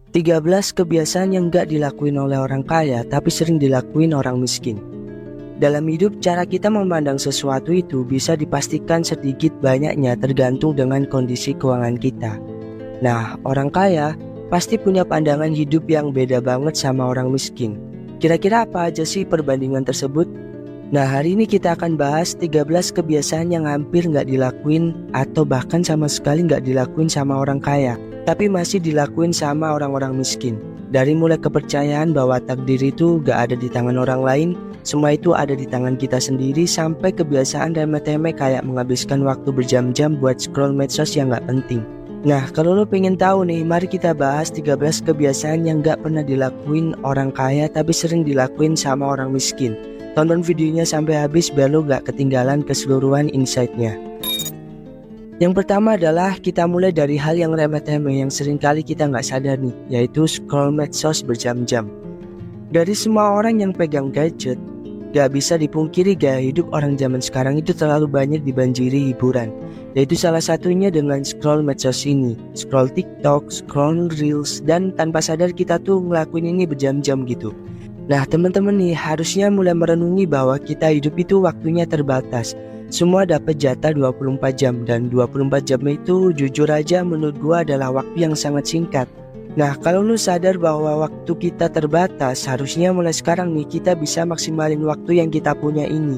13 kebiasaan yang gak dilakuin oleh orang kaya tapi sering dilakuin orang miskin. Dalam hidup, cara kita memandang sesuatu itu bisa dipastikan sedikit banyaknya tergantung dengan kondisi keuangan kita. Nah, orang kaya pasti punya pandangan hidup yang beda banget sama orang miskin. Kira-kira apa aja sih perbandingan tersebut? Nah, hari ini kita akan bahas 13 kebiasaan yang hampir gak dilakuin atau bahkan sama sekali gak dilakuin sama orang kaya, tapi masih dilakuin sama orang-orang miskin. Dari mulai kepercayaan bahwa takdir itu gak ada di tangan orang lain, semua itu ada di tangan kita sendiri, sampai kebiasaan remeh-temeh kayak menghabiskan waktu berjam-jam buat scroll medsos yang gak penting. Nah, kalau lo pengen tahu nih, mari kita bahas 13 kebiasaan yang gak pernah dilakuin orang kaya tapi sering dilakuin sama orang miskin. Tonton videonya sampai habis biar lo gak ketinggalan keseluruhan insight-nya. Yang pertama adalah kita mulai dari hal yang remeh-temeh yang seringkali kita nggak sadar nih, yaitu scroll medsos berjam-jam. Dari semua orang yang pegang gadget, gak bisa dipungkiri gaya hidup orang zaman sekarang itu terlalu banyak dibanjiri hiburan, yaitu salah satunya dengan scroll medsos ini, scroll TikTok, scroll Reels, dan tanpa sadar kita tuh ngelakuin ini berjam-jam gitu. Nah teman-teman nih, harusnya mulai merenungi bahwa kita hidup itu waktunya terbatas. Semua dapat jatah 24 jam, dan 24 jam itu jujur aja menurut gua adalah waktu yang sangat singkat. Nah, kalau lu sadar bahwa waktu kita terbatas, harusnya mulai sekarang nih kita bisa maksimalin waktu yang kita punya ini.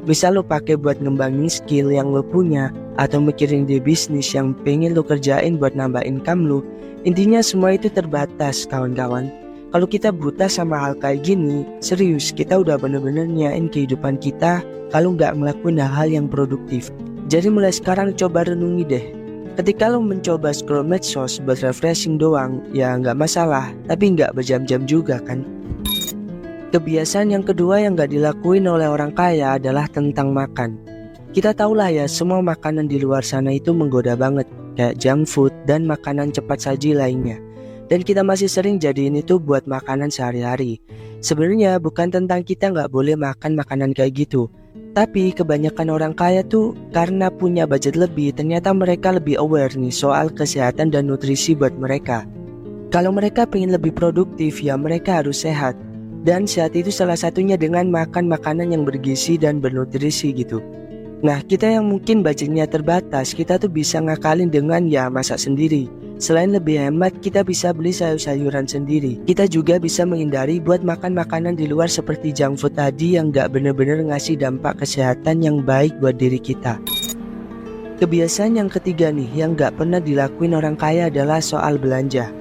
Bisa lu pakai buat ngembangin skill yang lu punya, atau mikirin di bisnis yang pengen lu kerjain buat nambah income lu. Intinya semua itu terbatas kawan-kawan. Kalau kita buta sama hal kayak gini, serius kita udah bener-bener nyain kehidupan kita kalau nggak ngelakuin hal-hal yang produktif. Jadi mulai sekarang coba renungi deh. Ketika lo mencoba scroll medsos buat refreshing doang, ya nggak masalah, tapi nggak berjam-jam juga kan. Kebiasaan yang kedua yang nggak dilakuin oleh orang kaya adalah tentang makan. Kita tahulah ya, semua makanan di luar sana itu menggoda banget, kayak junk food dan makanan cepat saji lainnya. Dan kita masih sering jadiin itu buat makanan sehari-hari. Sebenarnya bukan tentang kita nggak boleh makan makanan kayak gitu, tapi kebanyakan orang kaya tuh karena punya budget lebih, ternyata mereka lebih aware nih soal kesehatan dan nutrisi buat mereka. Kalau mereka pengen lebih produktif, ya mereka harus sehat. Dan sehat itu salah satunya dengan makan makanan yang bergizi dan bernutrisi gitu. Nah, kita yang mungkin budgetnya terbatas, kita tuh bisa ngakalin dengan ya masak sendiri. Selain lebih hemat, kita bisa beli sayur-sayuran sendiri. Kita juga bisa menghindari buat makan makanan di luar seperti junk food tadi yang gak bener-bener ngasih dampak kesehatan yang baik buat diri kita. Kebiasaan yang ketiga nih yang gak pernah dilakuin orang kaya adalah soal belanja.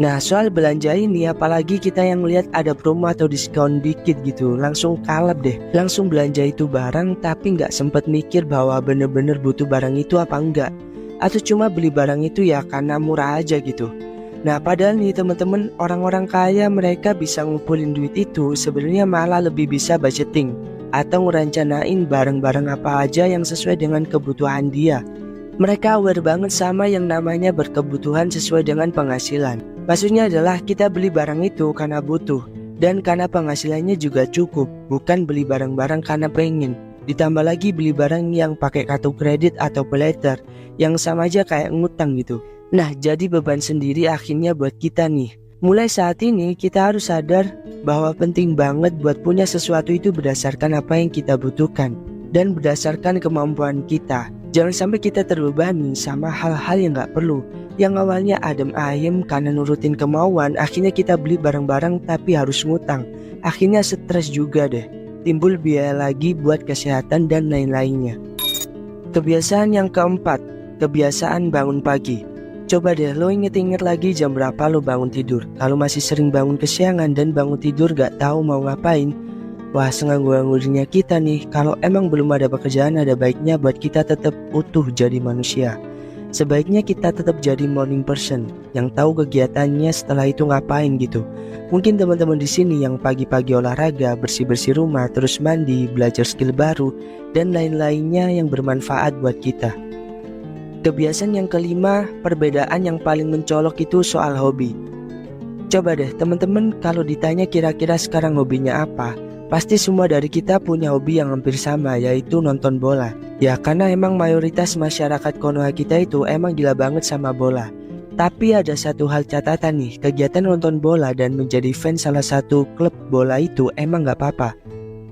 Nah, soal belanja ini apalagi kita yang lihat ada promo atau diskon dikit gitu, langsung kalap deh. Langsung belanja itu barang tapi gak sempet mikir bahwa bener-bener butuh barang itu apa enggak. Atau cuma beli barang itu ya karena murah aja gitu. Nah padahal nih teman-teman, orang-orang kaya mereka bisa ngumpulin duit itu sebenarnya malah lebih bisa budgeting atau ngerancanain barang-barang apa aja yang sesuai dengan kebutuhan dia. Mereka aware banget sama yang namanya berkebutuhan sesuai dengan penghasilan. Maksudnya adalah kita beli barang itu karena butuh dan karena penghasilannya juga cukup, bukan beli barang-barang karena pengen. Ditambah lagi beli barang yang pakai kartu kredit atau paylater, yang sama aja kayak ngutang gitu. Nah jadi beban sendiri akhirnya buat kita nih. Mulai saat ini kita harus sadar bahwa penting banget buat punya sesuatu itu berdasarkan apa yang kita butuhkan dan berdasarkan kemampuan kita. Jangan sampai kita terbebani sama hal-hal yang gak perlu, yang awalnya adem ayem karena nurutin kemauan, akhirnya kita beli barang-barang tapi harus ngutang. Akhirnya stres juga deh, timbul biaya lagi buat kesehatan dan lain-lainnya. Kebiasaan yang keempat, kebiasaan bangun pagi. Coba deh lo inget-inget lagi jam berapa lo bangun tidur. Kalau masih sering bangun kesiangan dan bangun tidur gak tahu mau ngapain, wah senganggur-anggurnya kita nih. Kalau emang belum ada pekerjaan, ada baiknya buat kita tetap utuh jadi manusia. Sebaiknya kita tetap jadi morning person yang tahu kegiatannya setelah itu ngapain gitu. Mungkin teman-teman di sini yang pagi-pagi olahraga, bersih-bersih rumah, terus mandi, belajar skill baru, dan lain-lainnya yang bermanfaat buat kita. Kebiasaan yang kelima, perbedaan yang paling mencolok itu soal hobi. Coba deh teman-teman, kalau ditanya kira-kira sekarang hobinya apa, pasti semua dari kita punya hobi yang hampir sama, yaitu nonton bola. Ya karena emang mayoritas masyarakat Konoha kita itu emang gila banget sama bola. Tapi ada satu hal catatan nih, kegiatan nonton bola dan menjadi fans salah satu klub bola itu emang gak apa-apa.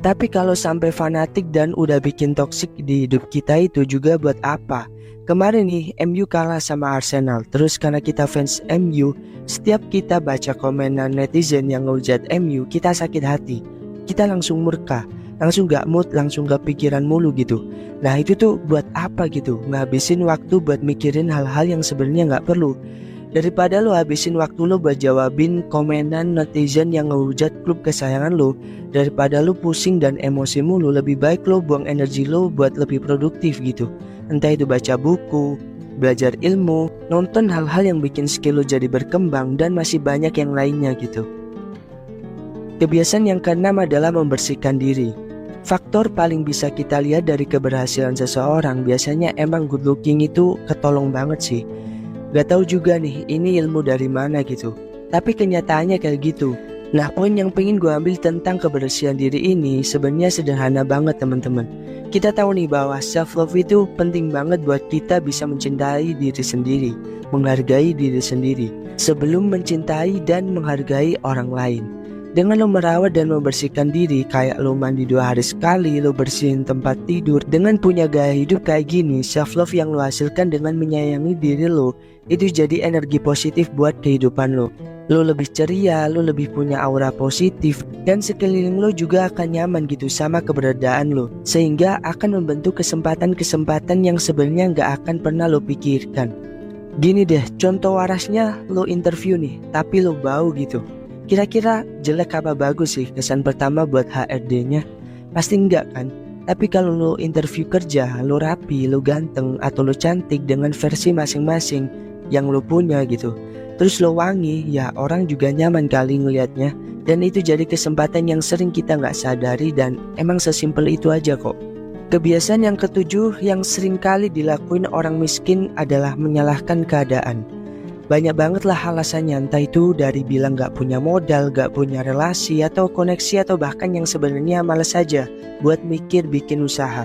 Tapi kalau sampai fanatik dan udah bikin toksik di hidup kita itu juga buat apa? Kemarin nih MU kalah sama Arsenal. Terus karena kita fans MU, setiap kita baca komenan netizen yang ngehujat MU, kita sakit hati. Kita langsung murka, langsung gak mood, langsung gak pikiran mulu gitu. Nah itu tuh buat apa gitu? Ngabisin waktu buat mikirin hal-hal yang sebenarnya gak perlu. Daripada lo habisin waktu lo buat jawabin komenan netizen yang ngehujat klub kesayangan lo, daripada lo pusing dan emosi mulu, lebih baik lo buang energi lo buat lebih produktif gitu. Entah itu baca buku, belajar ilmu, nonton hal-hal yang bikin skill lo jadi berkembang, dan masih banyak yang lainnya gitu. Kebiasaan yang keenam adalah membersihkan diri. Faktor paling bisa kita lihat dari keberhasilan seseorang biasanya emang good looking itu ketolong banget sih. Gak tahu juga nih ini ilmu dari mana gitu, tapi kenyataannya kayak gitu. Nah poin yang pengen gue ambil tentang kebersihan diri ini sebenarnya sederhana banget teman-teman. Kita tahu nih bahwa self love itu penting banget buat kita bisa mencintai diri sendiri, menghargai diri sendiri sebelum mencintai dan menghargai orang lain. Dengan lo merawat dan membersihkan diri, kayak lo mandi 2 hari sekali, lo bersihin tempat tidur, dengan punya gaya hidup kayak gini, self love yang lo hasilkan dengan menyayangi diri lo, itu jadi energi positif buat kehidupan lo. Lo lebih ceria, lo lebih punya aura positif, dan sekeliling lo juga akan nyaman gitu sama keberadaan lo, sehingga akan membentuk kesempatan-kesempatan yang sebenarnya gak akan pernah lo pikirkan. Gini deh, contoh warasnya, lo interview nih, tapi lo bau gitu. Kira-kira jelek apa bagus sih kesan pertama buat HRD-nya? Pasti enggak kan? Tapi kalau lo interview kerja, lo rapi, lo ganteng, atau lo cantik dengan versi masing-masing yang lo punya gitu, terus lo wangi, ya orang juga nyaman kali ngelihatnya. Dan itu jadi kesempatan yang sering kita nggak sadari, dan emang sesimpel itu aja kok. Kebiasaan yang ketujuh yang sering kali dilakuin orang miskin adalah menyalahkan keadaan. Banyak banget lah alasannya, entah itu dari bilang gak punya modal, gak punya relasi, atau koneksi, atau bahkan yang sebenarnya malas saja buat mikir bikin usaha.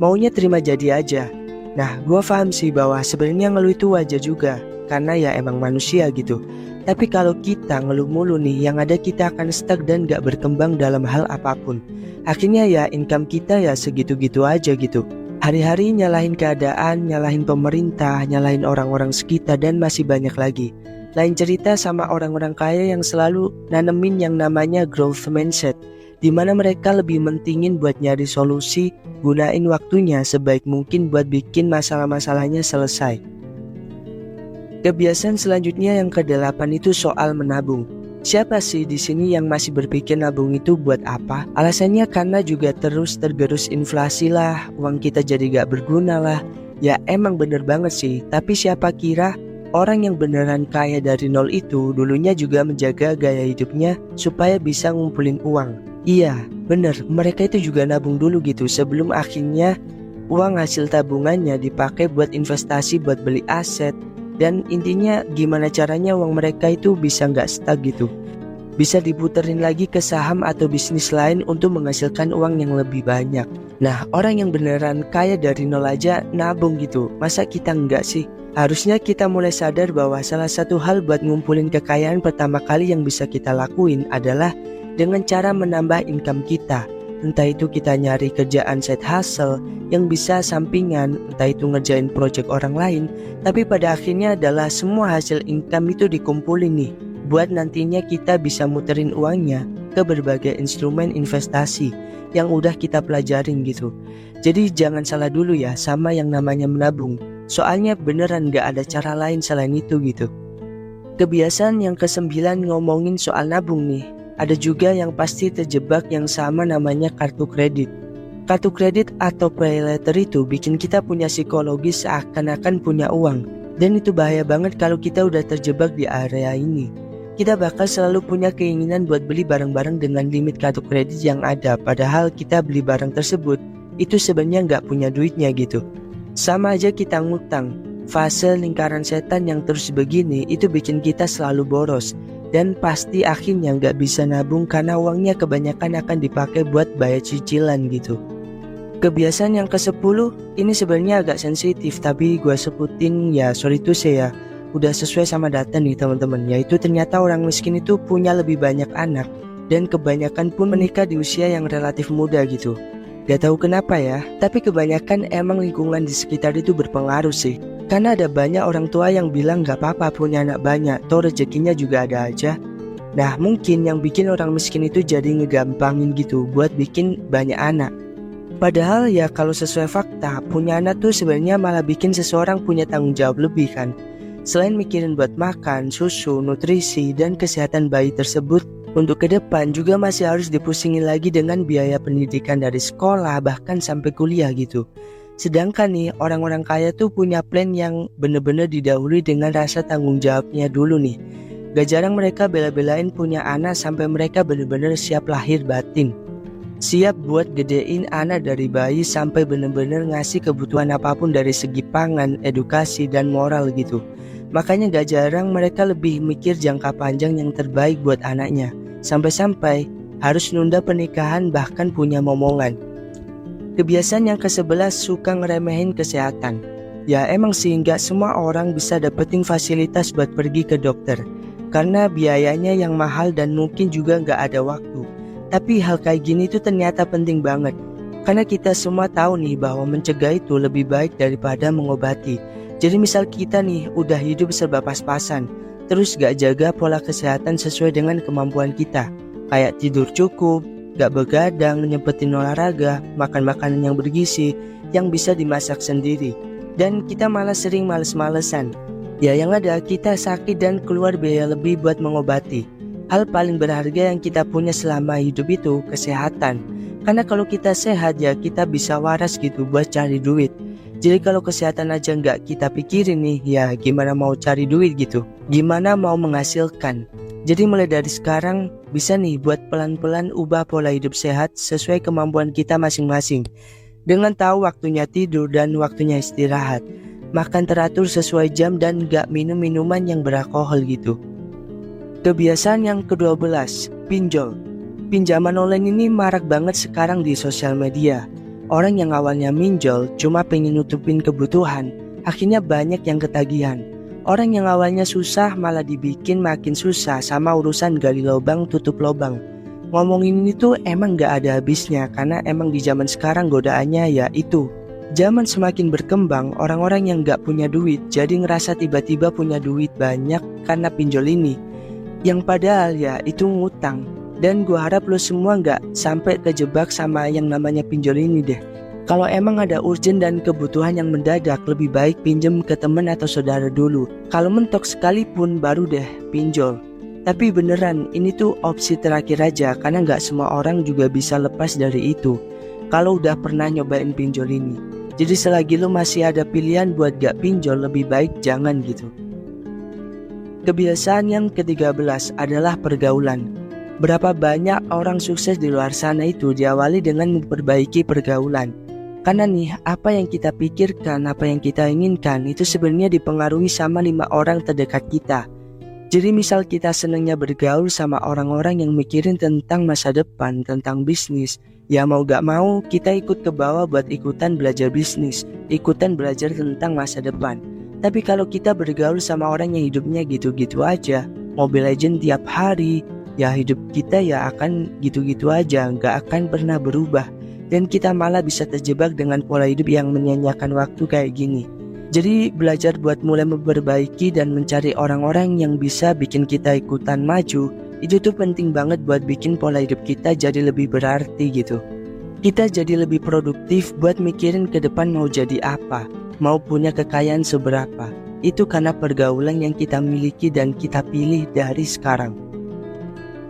Maunya terima jadi aja. Nah gue paham sih bahwa sebenarnya ngeluh itu wajar juga, karena ya emang manusia gitu. Tapi kalau kita ngeluh mulu nih, yang ada kita akan stuck dan gak berkembang dalam hal apapun. Akhirnya ya income kita ya segitu-gitu aja gitu. Hari-hari nyalahin keadaan, nyalahin pemerintah, nyalahin orang-orang sekitar, dan masih banyak lagi. Lain cerita sama orang-orang kaya yang selalu nanemin yang namanya growth mindset, dimana mereka lebih mentingin buat nyari solusi, gunain waktunya sebaik mungkin buat bikin masalah-masalahnya selesai. Kebiasaan selanjutnya yang ke-8 itu soal menabung. Siapa sih di sini yang masih berpikir nabung itu buat apa? Alasannya karena juga terus tergerus inflasi lah, uang kita jadi gak berguna lah. Ya emang bener banget sih, tapi siapa kira orang yang beneran kaya dari nol itu dulunya juga menjaga gaya hidupnya supaya bisa ngumpulin uang. Iya, bener, mereka itu juga nabung dulu gitu sebelum akhirnya uang hasil tabungannya dipakai buat investasi, buat beli aset. Dan intinya gimana caranya uang mereka itu bisa gak stuck gitu, bisa diputerin lagi ke saham atau bisnis lain untuk menghasilkan uang yang lebih banyak. Nah orang yang beneran kaya dari nol aja nabung gitu, masa kita enggak sih? Harusnya kita mulai sadar bahwa salah satu hal buat ngumpulin kekayaan pertama kali yang bisa kita lakuin adalah dengan cara menambah income kita. Entah itu kita nyari kerjaan side hustle yang bisa sampingan, entah itu ngerjain project orang lain, tapi pada akhirnya adalah semua hasil income itu dikumpulin nih, buat nantinya kita bisa muterin uangnya ke berbagai instrumen investasi yang udah kita pelajarin gitu. Jadi jangan salah dulu ya sama yang namanya menabung, soalnya beneran gak ada cara lain selain itu gitu. Kebiasaan yang ke-9 ngomongin soal nabung nih. Ada juga yang pasti terjebak yang sama namanya kartu kredit. Kartu kredit atau pay later itu bikin kita punya psikologi seakan-akan punya uang. Dan itu bahaya banget kalau kita udah terjebak di area ini. Kita bakal selalu punya keinginan buat beli barang-barang dengan limit kartu kredit yang ada, padahal kita beli barang tersebut itu sebenarnya nggak punya duitnya gitu. Sama aja kita ngutang. Fase lingkaran setan yang terus begini itu bikin kita selalu boros. Dan pasti akhirnya nggak bisa nabung karena uangnya kebanyakan akan dipakai buat bayar cicilan gitu. Kebiasaan yang ke-10 ini sebenarnya agak sensitif, tapi gue sebutin ya sorry to say ya. udah sesuai sama data nih teman-teman, yaitu ternyata orang miskin itu punya lebih banyak anak dan kebanyakan pun menikah di usia yang relatif muda gitu. Gak tahu kenapa ya, tapi kebanyakan emang lingkungan di sekitar itu berpengaruh sih. Karena ada banyak orang tua yang bilang gak apa-apa punya anak banyak, toh rezekinya juga ada aja. Nah mungkin yang bikin orang miskin itu jadi ngegampangin gitu buat bikin banyak anak. Padahal ya kalau sesuai fakta, punya anak tuh sebenarnya malah bikin seseorang punya tanggung jawab lebih kan. Selain mikirin buat makan, susu, nutrisi, dan kesehatan bayi tersebut, untuk ke depan juga masih harus dipusingin lagi dengan biaya pendidikan dari sekolah bahkan sampai kuliah gitu. Sedangkan nih orang-orang kaya tuh punya plan yang bener-bener didahului dengan rasa tanggung jawabnya dulu nih. Gak jarang mereka bela-belain punya anak sampai mereka bener-bener siap lahir batin. Siap buat gedein anak dari bayi sampai bener-bener ngasih kebutuhan apapun dari segi pangan, edukasi, dan moral gitu. Makanya gak jarang mereka lebih mikir jangka panjang yang terbaik buat anaknya. Sampai-sampai harus nunda pernikahan bahkan punya momongan. Kebiasaan yang ke-11 suka ngeremehin kesehatan. Ya emang sih gak semua orang bisa dapetin fasilitas buat pergi ke dokter, karena biayanya yang mahal dan mungkin juga gak ada waktu. Tapi hal kayak gini tuh ternyata penting banget. Karena kita semua tahu nih bahwa mencegah itu lebih baik daripada mengobati. Jadi misal kita nih udah hidup serba pas-pasan, terus gak jaga pola kesehatan sesuai dengan kemampuan kita, kayak tidur cukup, gak begadang, nyempetin olahraga, makan makanan yang bergizi, yang bisa dimasak sendiri, dan kita malah sering males-malesan. Ya yang ada kita sakit dan keluar biaya lebih buat mengobati. Hal paling berharga yang kita punya selama hidup itu kesehatan. Karena kalau kita sehat ya kita bisa waras gitu buat cari duit. Jadi kalau kesehatan aja nggak kita pikirin nih, ya gimana mau cari duit gitu, gimana mau menghasilkan. Jadi mulai dari sekarang bisa nih buat pelan-pelan ubah pola hidup sehat sesuai kemampuan kita masing-masing. Dengan tahu waktunya tidur dan waktunya istirahat, makan teratur sesuai jam dan nggak minum minuman yang beralkohol gitu. Kebiasaan yang ke-12, pinjol. Pinjaman online ini marak banget sekarang di sosial media. Orang yang awalnya minjol cuma pengen nutupin kebutuhan, akhirnya banyak yang ketagihan. Orang yang awalnya susah malah dibikin makin susah sama urusan gali lubang tutup lubang. Ngomongin ini tuh emang gak ada habisnya, karena emang di zaman sekarang godaannya ya itu. Zaman semakin berkembang, orang-orang yang gak punya duit jadi ngerasa tiba-tiba punya duit banyak karena pinjol ini. Yang padahal ya itu ngutang. Dan gue harap lo semua gak sampai kejebak sama yang namanya pinjol ini deh. Kalau emang ada urgent dan kebutuhan yang mendadak, lebih baik pinjem ke temen atau saudara dulu. Kalau mentok sekalipun baru deh pinjol. Tapi beneran ini tuh opsi terakhir aja, karena gak semua orang juga bisa lepas dari itu kalau udah pernah nyobain pinjol ini. Jadi selagi lo masih ada pilihan buat gak pinjol, lebih baik jangan gitu. Kebiasaan yang ke-13 adalah pergaulan. Berapa banyak orang sukses di luar sana itu diawali dengan memperbaiki pergaulan. Karena nih apa yang kita pikirkan, apa yang kita inginkan itu sebenarnya dipengaruhi sama 5 orang terdekat kita. Jadi misal kita senangnya bergaul sama orang-orang yang mikirin tentang masa depan, tentang bisnis, ya mau gak mau kita ikut ke bawah buat ikutan belajar bisnis, ikutan belajar tentang masa depan. Tapi kalau kita bergaul sama orang yang hidupnya gitu-gitu aja, Mobile Legends tiap hari, ya hidup kita ya akan gitu-gitu aja, gak akan pernah berubah. Dan kita malah bisa terjebak dengan pola hidup yang menyanyiakan waktu kayak gini. Jadi belajar buat mulai memperbaiki dan mencari orang-orang yang bisa bikin kita ikutan maju, itu tuh penting banget buat bikin pola hidup kita jadi lebih berarti gitu. Kita jadi lebih produktif buat mikirin ke depan mau jadi apa, mau punya kekayaan seberapa. Itu karena pergaulan yang kita miliki dan kita pilih dari sekarang.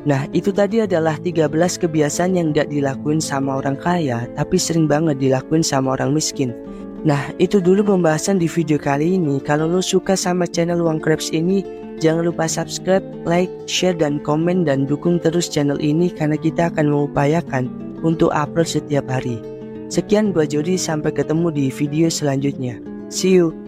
Nah itu tadi adalah 13 kebiasaan yang gak dilakuin sama orang kaya, tapi sering banget dilakuin sama orang miskin. Nah itu dulu pembahasan di video kali ini. Kalau lo suka sama channel Uang Krabs ini, jangan lupa subscribe, like, share, dan komen. Dan dukung terus channel ini karena kita akan mengupayakan untuk upload setiap hari. Sekian gua Jody, sampai ketemu di video selanjutnya. See you.